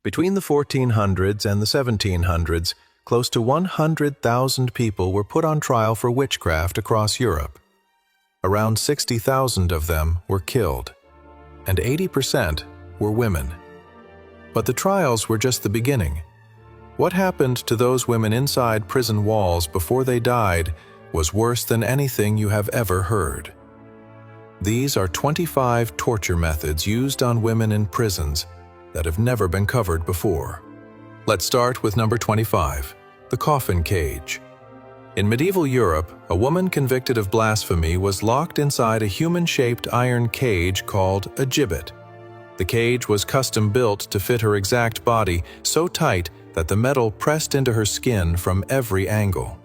Between the 1400s and the 1700s, close to 100,000 people were put on trial for witchcraft across Europe. Around 60,000 of them were killed, and 80% were women. But the trials were just the beginning. What happened to those women inside prison walls before they died was worse than anything you have ever heard. These are 25 torture methods used on women in prisons that have never been covered before. Let's start with number 25, the coffin cage. In medieval Europe, a woman convicted of blasphemy was locked inside a human-shaped iron cage called a gibbet. The cage was custom-built to fit her exact body, so tight that the metal pressed into her skin from every angle.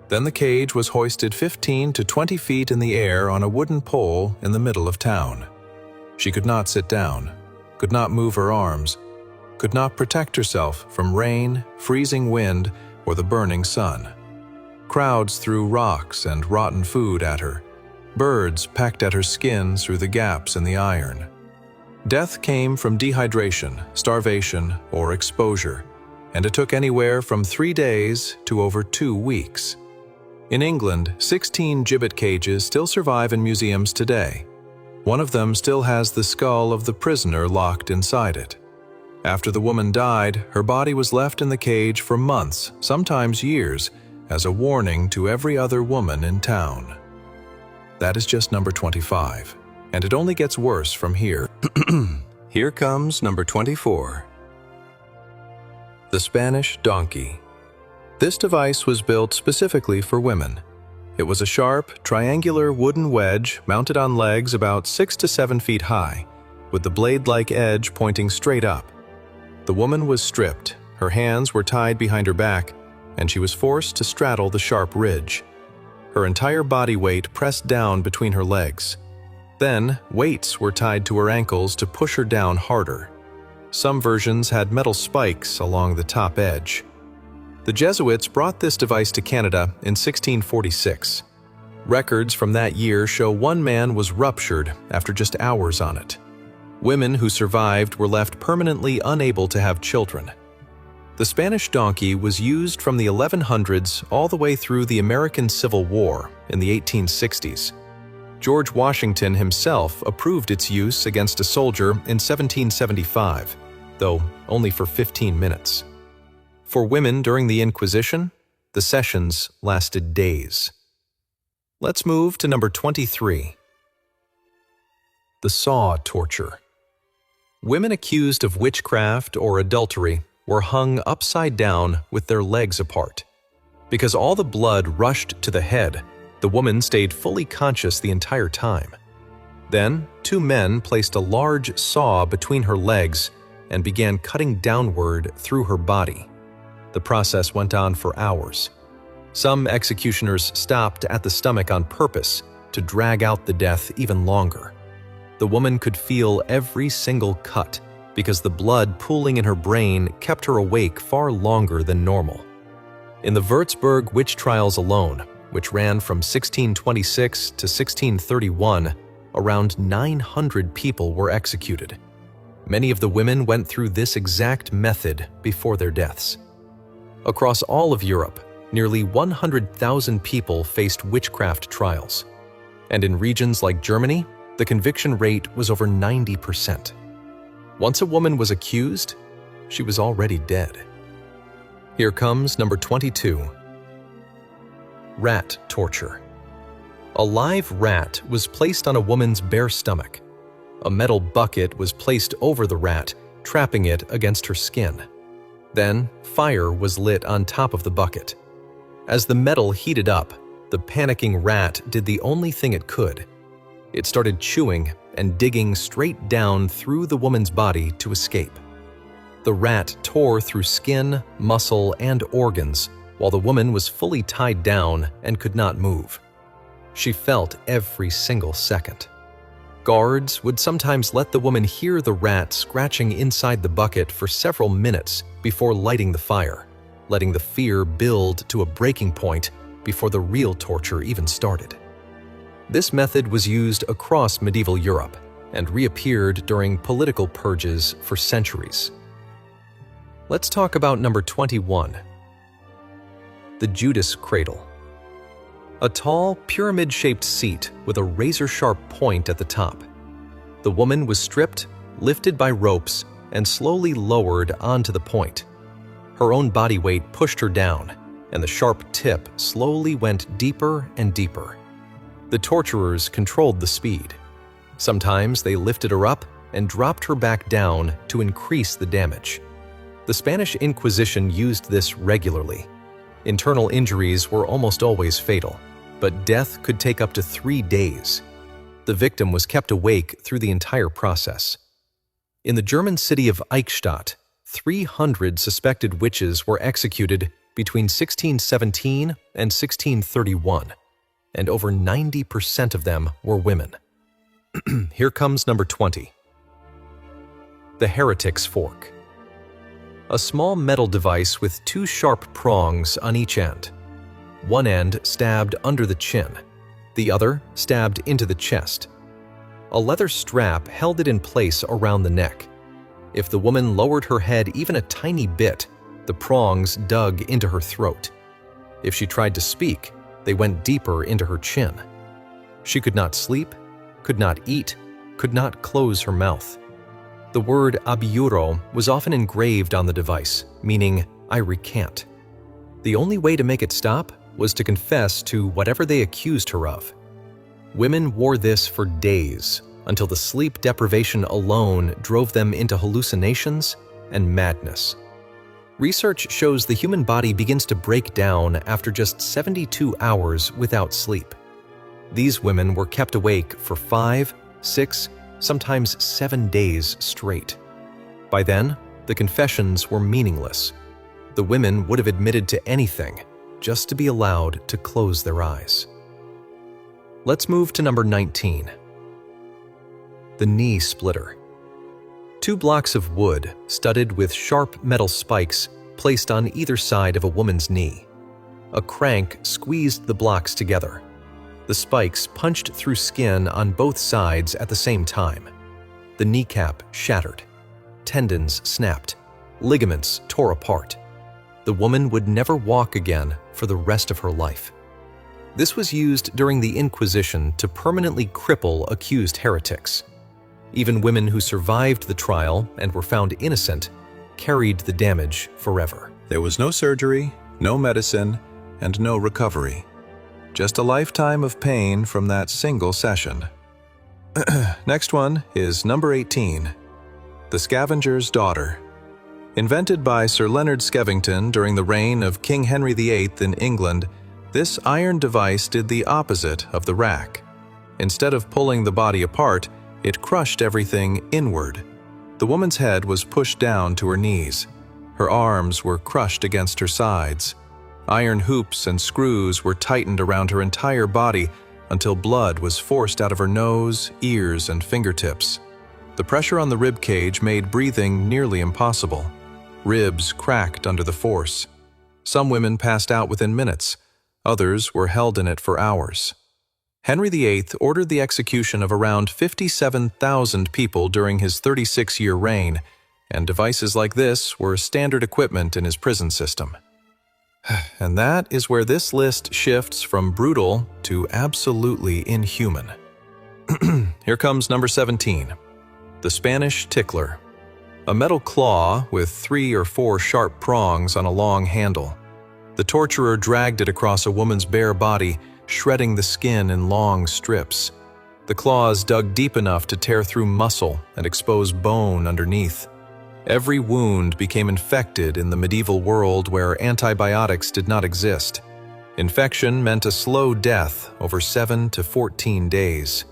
Then the cage was hoisted 15 to 20 feet in the air on a wooden pole in the middle of town. She could not sit down, could not move her arms, could not protect herself from rain, freezing wind, or the burning sun. Crowds threw rocks and rotten food at her. Birds pecked at her skin through the gaps in the iron. Death came from dehydration, starvation, or exposure, and it took anywhere from 3 days to over 2 weeks. In England, 16 gibbet cages still survive in museums today. One of them still has the skull of the prisoner locked inside it. After the woman died, her body was left in the cage for months, sometimes years, as a warning to every other woman in town. That is just number 25, and it only gets worse from here. Here comes number 24. The Spanish donkey. This device was built specifically for women. It was a sharp, triangular wooden wedge mounted on legs about 6 to 7 feet high, with the blade-like edge pointing straight up. The woman was stripped, her hands were tied behind her back, and she was forced to straddle the sharp ridge. Her entire body weight pressed down between her legs. Then, weights were tied to her ankles to push her down harder. Some versions had metal spikes along the top edge. The Jesuits brought this device to Canada in 1646. Records from that year show one man was ruptured after just hours on it. Women who survived were left permanently unable to have children. The Spanish donkey was used from the 1100s all the way through the American Civil War in the 1860s. George Washington himself approved its use against a soldier in 1775, though only for 15 minutes. For women during the Inquisition, the sessions lasted days. Let's move to number 23. The saw torture. Women accused of witchcraft or adultery were hung upside down with their legs apart. Because all the blood rushed to the head, the woman stayed fully conscious the entire time. Then, 2 men placed a large saw between her legs and began cutting downward through her body. The process went on for hours. Some executioners stopped at the stomach on purpose to drag out the death even longer. The woman could feel every single cut because the blood pooling in her brain kept her awake far longer than normal. In the Würzburg witch trials alone, which ran from 1626 to 1631, around 900 people were executed. Many of the women went through this exact method before their deaths. Across all of Europe, nearly 100,000 people faced witchcraft trials. And in regions like Germany, the conviction rate was over 90%. Once a woman was accused, she was already dead. Here comes number 22. Rat torture. A live rat was placed on a woman's bare stomach. A metal bucket was placed over the rat, trapping it against her skin. Then, fire was lit on top of the bucket. As the metal heated up, the panicking rat did the only thing it could. It started chewing and digging straight down through the woman's body to escape. The rat tore through skin, muscle, and organs, while the woman was fully tied down and could not move. She felt every single second. Guards would sometimes let the woman hear the rat scratching inside the bucket for several minutes before lighting the fire, letting the fear build to a breaking point before the real torture even started. This method was used across medieval Europe and reappeared during political purges for centuries. Let's talk about number 21. The Judas Cradle. A tall, pyramid-shaped seat with a razor-sharp point at the top. The woman was stripped, lifted by ropes, and slowly lowered onto the point. Her own body weight pushed her down, and the sharp tip slowly went deeper and deeper. The torturers controlled the speed. Sometimes they lifted her up and dropped her back down to increase the damage. The Spanish Inquisition used this regularly. Internal injuries were almost always fatal, but death could take up to 3 days. The victim was kept awake through the entire process. In the German city of Eichstätt, 300 suspected witches were executed between 1617 and 1631, and over 90% of them were women. Here comes number 20. The Heretic's Fork. A small metal device with 2 sharp prongs on each end. One end stabbed under the chin, the other stabbed into the chest. A leather strap held it in place around the neck. If the woman lowered her head even a tiny bit, the prongs dug into her throat. If she tried to speak, they went deeper into her chin. She could not sleep, could not eat, could not close her mouth. The word abiuro was often engraved on the device, meaning, I recant. The only way to make it stop was to confess to whatever they accused her of. Women wore this for days, until the sleep deprivation alone drove them into hallucinations and madness. Research shows the human body begins to break down after just 72 hours without sleep. These women were kept awake for 5, 6, sometimes 7 days straight. By then, the confessions were meaningless. The women would have admitted to anything just to be allowed to close their eyes. Let's move to number 19. The Knee Splitter. 2 blocks of wood studded with sharp metal spikes placed on either side of a woman's knee. A crank squeezed the blocks together. The spikes punched through skin on both sides at the same time. The kneecap shattered. Tendons snapped. Ligaments tore apart. The woman would never walk again for the rest of her life. This was used during the Inquisition to permanently cripple accused heretics. Even women who survived the trial and were found innocent carried the damage forever. There was no surgery, no medicine, and no recovery. Just a lifetime of pain from that single session. Next one is number 18. The Scavenger's Daughter. Invented by Sir Leonard Skevington during the reign of King Henry VIII in England, this iron device did the opposite of the rack. Instead of pulling the body apart, it crushed everything inward. The woman's head was pushed down to her knees. Her arms were crushed against her sides. Iron hoops and screws were tightened around her entire body until blood was forced out of her nose, ears, and fingertips. The pressure on the rib cage made breathing nearly impossible. Ribs cracked under the force. Some women passed out within minutes. Others were held in it for hours. Henry VIII ordered the execution of around 57,000 people during his 36-year reign, and devices like this were standard equipment in his prison system. And that is where this list shifts from brutal to absolutely inhuman. Here comes number 17. The Spanish Tickler. A metal claw with 3 or 4 sharp prongs on a long handle. The torturer dragged it across a woman's bare body, shredding the skin in long strips. The claws dug deep enough to tear through muscle and expose bone underneath. Every wound became infected in the medieval world where antibiotics did not exist. Infection meant a slow death over 7 to 14 days.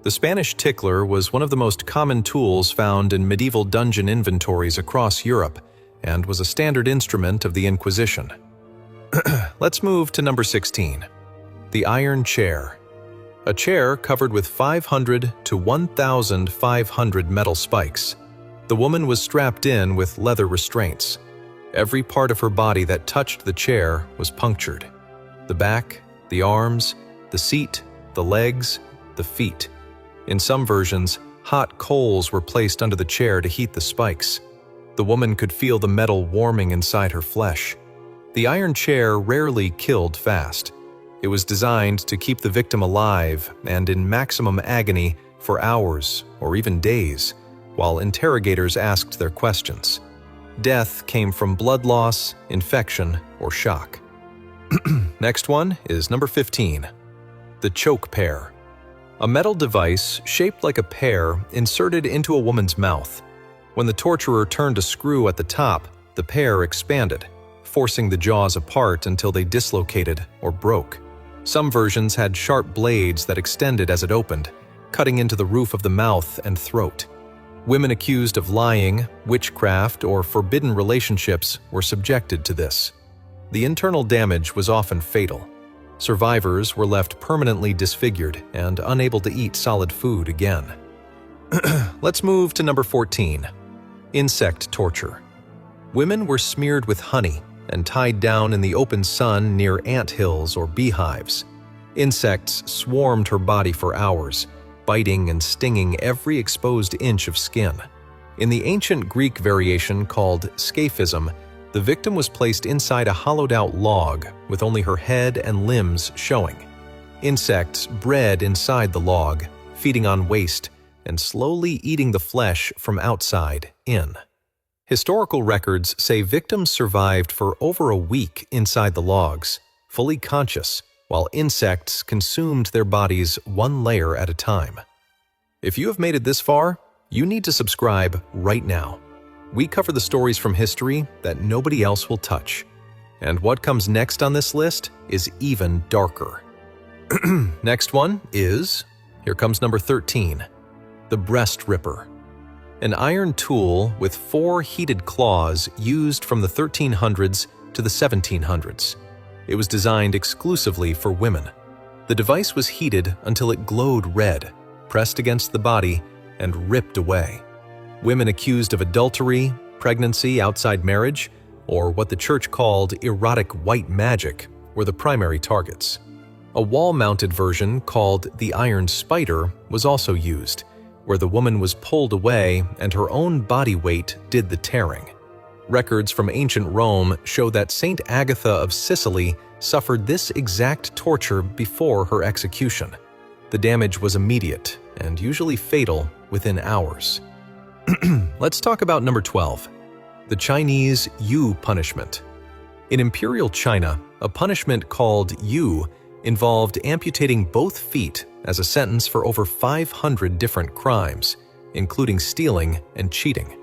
The Spanish tickler was one of the most common tools found in medieval dungeon inventories across Europe and was a standard instrument of the Inquisition. Let's move to number 16. The Iron Chair. A chair covered with 500 to 1,500 metal spikes. The woman was strapped in with leather restraints. Every part of her body that touched the chair was punctured. The back, the arms, the seat, the legs, the feet. In some versions, hot coals were placed under the chair to heat the spikes. The woman could feel the metal warming inside her flesh. The iron chair rarely killed fast. It was designed to keep the victim alive and in maximum agony for hours or even days, while interrogators asked their questions. Death came from blood loss, infection, or shock. Next one is number 15. The choke pear. A metal device shaped like a pear inserted into a woman's mouth. When the torturer turned a screw at the top, the pear expanded, forcing the jaws apart until they dislocated or broke. Some versions had sharp blades that extended as it opened, cutting into the roof of the mouth and throat. Women accused of lying, witchcraft, or forbidden relationships were subjected to this. The internal damage was often fatal. Survivors were left permanently disfigured and unable to eat solid food again. Let's move to number 14. Insect torture. Women were smeared with honey and tied down in the open sun near ant hills or beehives. Insects swarmed her body for hours, biting and stinging every exposed inch of skin. In the ancient Greek variation called scaphism, the victim was placed inside a hollowed-out log with only her head and limbs showing. Insects bred inside the log, feeding on waste and slowly eating the flesh from outside in. Historical records say victims survived for over a week inside the logs, fully conscious, while insects consumed their bodies one layer at a time. If you have made it this far, you need to subscribe right now. We cover the stories from history that nobody else will touch. And what comes next on this list is even darker. Next one is, here comes number 13, the breast ripper. An iron tool with 4 heated claws used from the 1300s to the 1700s. It was designed exclusively for women. The device was heated until it glowed red, pressed against the body, and ripped away. Women accused of adultery, pregnancy outside marriage, or what the church called erotic white magic were the primary targets. A wall-mounted version called the iron spider was also used, where the woman was pulled away and her own body weight did the tearing. Records from ancient Rome show that Saint Agatha of Sicily suffered this exact torture before her execution. The damage was immediate and usually fatal within hours. Let's talk about number 12, the Chinese Yu punishment. In Imperial China, a punishment called Yu involved amputating both feet as a sentence for over 500 different crimes, including stealing and cheating.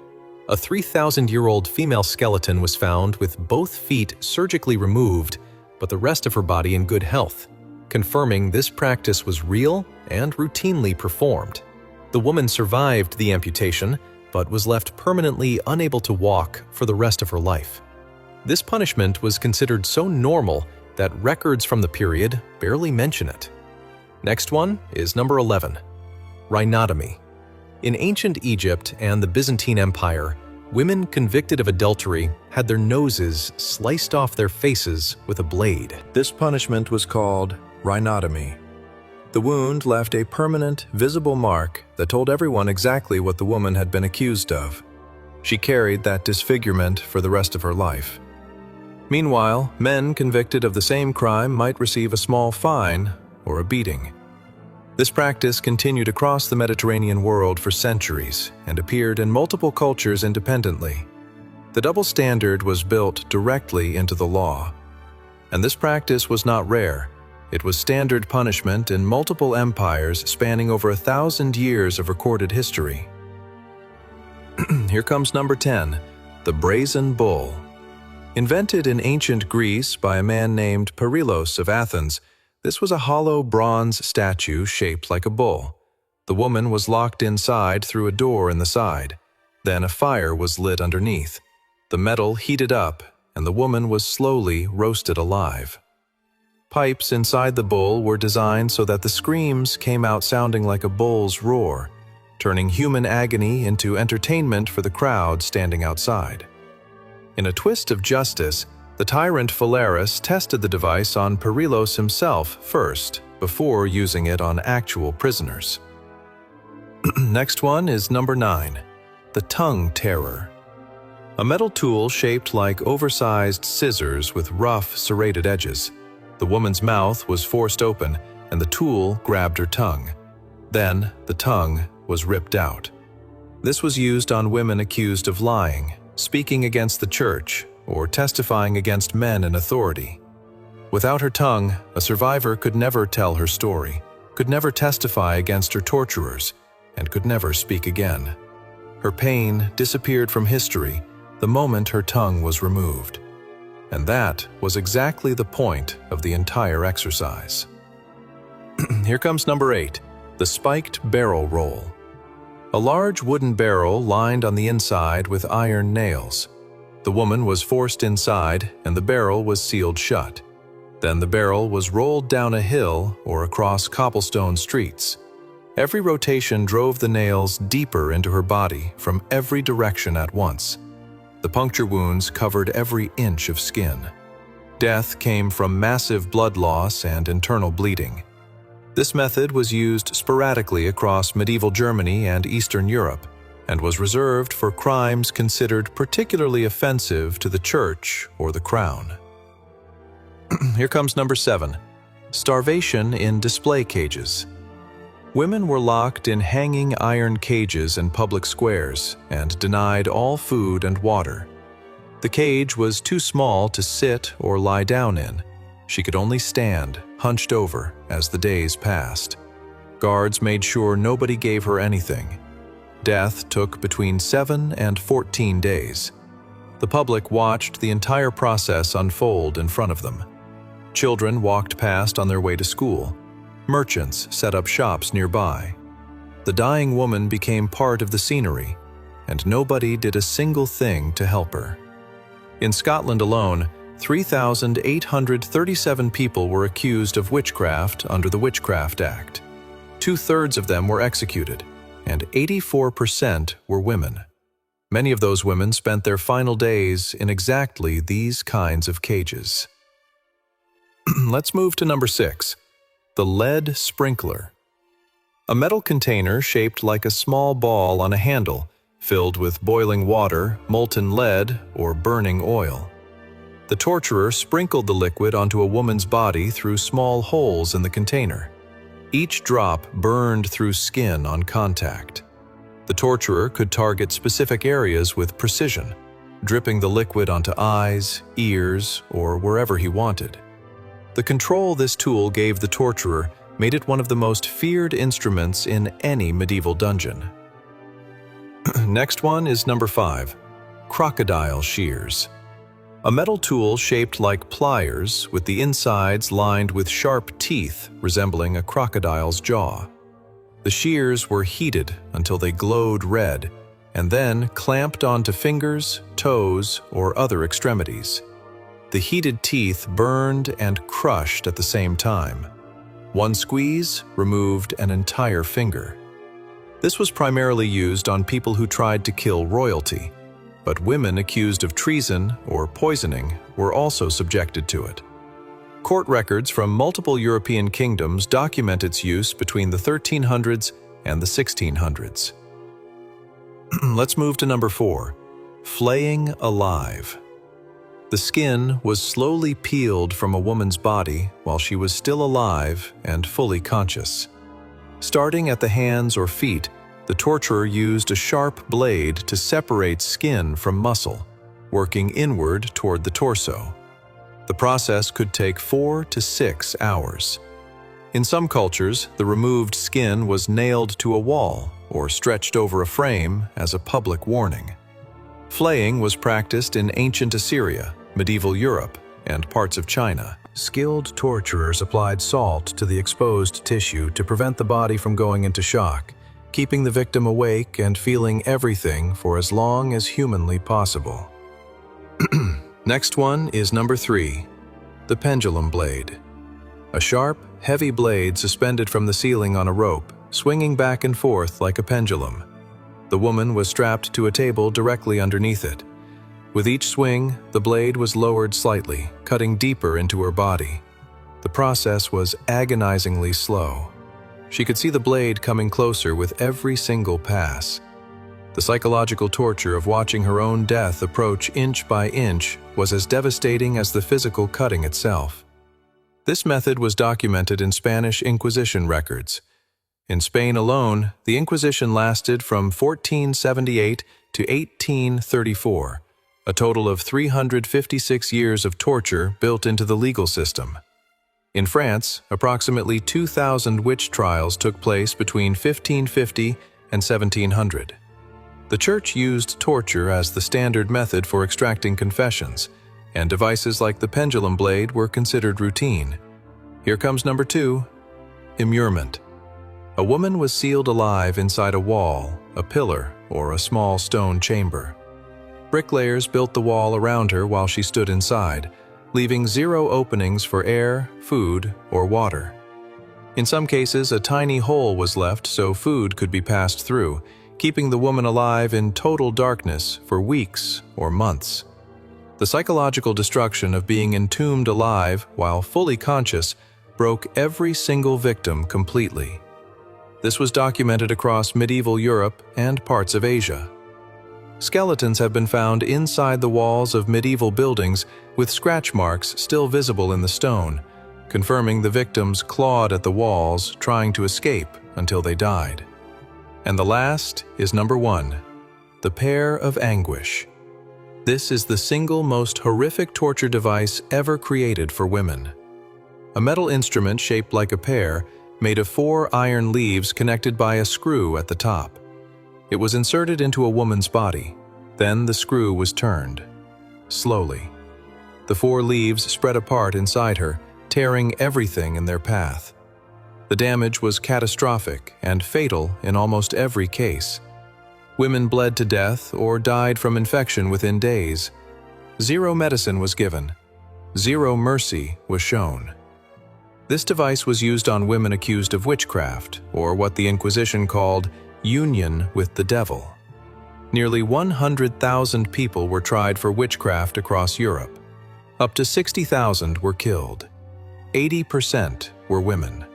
A 3,000-year-old female skeleton was found with both feet surgically removed, but the rest of her body in good health, confirming this practice was real and routinely performed. The woman survived the amputation, but was left permanently unable to walk for the rest of her life. This punishment was considered so normal that records from the period barely mention it. Next one is number 11, rhinotomy. In ancient Egypt and the Byzantine Empire, women convicted of adultery had their noses sliced off their faces with a blade. This punishment was called rhinotomy. The wound left a permanent, visible mark that told everyone exactly what the woman had been accused of. She carried that disfigurement for the rest of her life. Meanwhile, men convicted of the same crime might receive a small fine or a beating. This practice continued across the Mediterranean world for centuries and appeared in multiple cultures independently. The double standard was built directly into the law. And this practice was not rare. It was standard punishment in multiple empires spanning over 1,000 years of recorded history. Here comes number 10, the brazen bull. Invented in ancient Greece by a man named Perilos of Athens, this was a hollow bronze statue shaped like a bull. The woman was locked inside through a door in the side. Then a fire was lit underneath. The metal heated up, and the woman was slowly roasted alive. Pipes inside the bull were designed so that the screams came out sounding like a bull's roar, turning human agony into entertainment for the crowd standing outside. In a twist of justice, the tyrant Phalaris tested the device on Perilos himself first, before using it on actual prisoners. Next one is number 9, the tongue terror. A metal tool shaped like oversized scissors with rough, serrated edges. The woman's mouth was forced open, and the tool grabbed her tongue. Then, the tongue was ripped out. This was used on women accused of lying, speaking against the church, or testifying against men in authority. Without her tongue, a survivor could never tell her story, could never testify against her torturers, and could never speak again. Her pain disappeared from history the moment her tongue was removed. And that was exactly the point of the entire exercise. Here comes number 8, the spiked barrel roll. A large wooden barrel lined on the inside with iron nails. The woman was forced inside, and the barrel was sealed shut. Then the barrel was rolled down a hill or across cobblestone streets. Every rotation drove the nails deeper into her body from every direction at once. The puncture wounds covered every inch of skin. Death came from massive blood loss and internal bleeding. This method was used sporadically across medieval Germany and Eastern Europe, and was reserved for crimes considered particularly offensive to the church or the crown. Here comes number 7, starvation in display cages. Women were locked in hanging iron cages in public squares and denied all food and water. The cage was too small to sit or lie down in. She could only stand, hunched over, as the days passed. Guards made sure nobody gave her anything. Death took between 7 and 14 days. The public watched the entire process unfold in front of them. Children walked past on their way to school. Merchants set up shops nearby. The dying woman became part of the scenery, and nobody did a single thing to help her. In Scotland alone, 3,837 people were accused of witchcraft under the Witchcraft Act. 2/3 of them were executed, and 84% were women. Many of those women spent their final days in exactly these kinds of cages. Let's move to number 6, the lead sprinkler. A metal container shaped like a small ball on a handle, filled with boiling water, molten lead, or burning oil. The torturer sprinkled the liquid onto a woman's body through small holes in the container. Each drop burned through skin on contact. The torturer could target specific areas with precision, dripping the liquid onto eyes, ears, or wherever he wanted. The control this tool gave the torturer made it one of the most feared instruments in any medieval dungeon. Next one is number 5, crocodile shears. A metal tool shaped like pliers with the insides lined with sharp teeth resembling a crocodile's jaw. The shears were heated until they glowed red and then clamped onto fingers, toes, or other extremities. The heated teeth burned and crushed at the same time. One squeeze removed an entire finger. This was primarily used on people who tried to kill royalty, but women accused of treason or poisoning were also subjected to it. Court records from multiple European kingdoms document its use between the 1300s and the 1600s. Let's move to number 4, flaying alive. The skin was slowly peeled from a woman's body while she was still alive and fully conscious. Starting at the hands or feet, the torturer used a sharp blade to separate skin from muscle, working inward toward the torso. The process could take 4 to 6 hours. In some cultures, the removed skin was nailed to a wall or stretched over a frame as a public warning. Flaying was practiced in ancient Assyria, medieval Europe, and parts of China. Skilled torturers applied salt to the exposed tissue to prevent the body from going into shock, keeping the victim awake and feeling everything for as long as humanly possible. Next one is number 3, the pendulum blade. A sharp, heavy blade suspended from the ceiling on a rope, swinging back and forth like a pendulum. The woman was strapped to a table directly underneath it. With each swing, the blade was lowered slightly, cutting deeper into her body. The process was agonizingly slow. She could see the blade coming closer with every single pass. The psychological torture of watching her own death approach inch by inch was as devastating as the physical cutting itself. This method was documented in Spanish Inquisition records. In Spain alone, the Inquisition lasted from 1478 to 1834, a total of 356 years of torture built into the legal system. In France, approximately 2,000 witch trials took place between 1550 and 1700. The Church used torture as the standard method for extracting confessions, and devices like the pendulum blade were considered routine. Here comes number 2, immurement. A woman was sealed alive inside a wall, a pillar, or a small stone chamber. Bricklayers built the wall around her while she stood inside, leaving 0 openings for air, food, or water. In some cases, a tiny hole was left so food could be passed through, keeping the woman alive in total darkness for weeks or months. The psychological destruction of being entombed alive while fully conscious broke every single victim completely. This was documented across medieval Europe and parts of Asia. Skeletons have been found inside the walls of medieval buildings with scratch marks still visible in the stone, confirming the victims clawed at the walls trying to escape until they died. And the last is number 1, the pear of anguish. This is the single most horrific torture device ever created for women. A metal instrument shaped like a pear, made of 4 iron leaves connected by a screw at the top. It was inserted into a woman's body. Then the screw was turned. Slowly. The 4 leaves spread apart inside her, tearing everything in their path. The damage was catastrophic and fatal in almost every case. Women bled to death or died from infection within days. 0 medicine was given. 0 mercy was shown. This device was used on women accused of witchcraft, or what the Inquisition called union with the devil. Nearly 100,000 people were tried for witchcraft across Europe. Up to 60,000 were killed. 80% were women.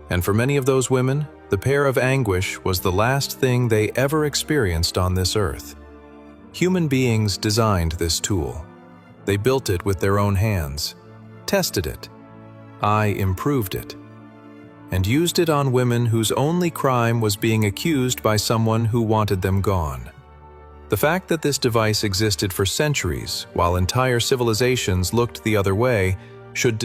And for many of those women, the pear of anguish was the last thing they ever experienced on this earth. Human beings designed this tool. They built it with their own hands, tested it, improved it, and used it on women whose only crime was being accused by someone who wanted them gone. The fact that this device existed for centuries while entire civilizations looked the other way should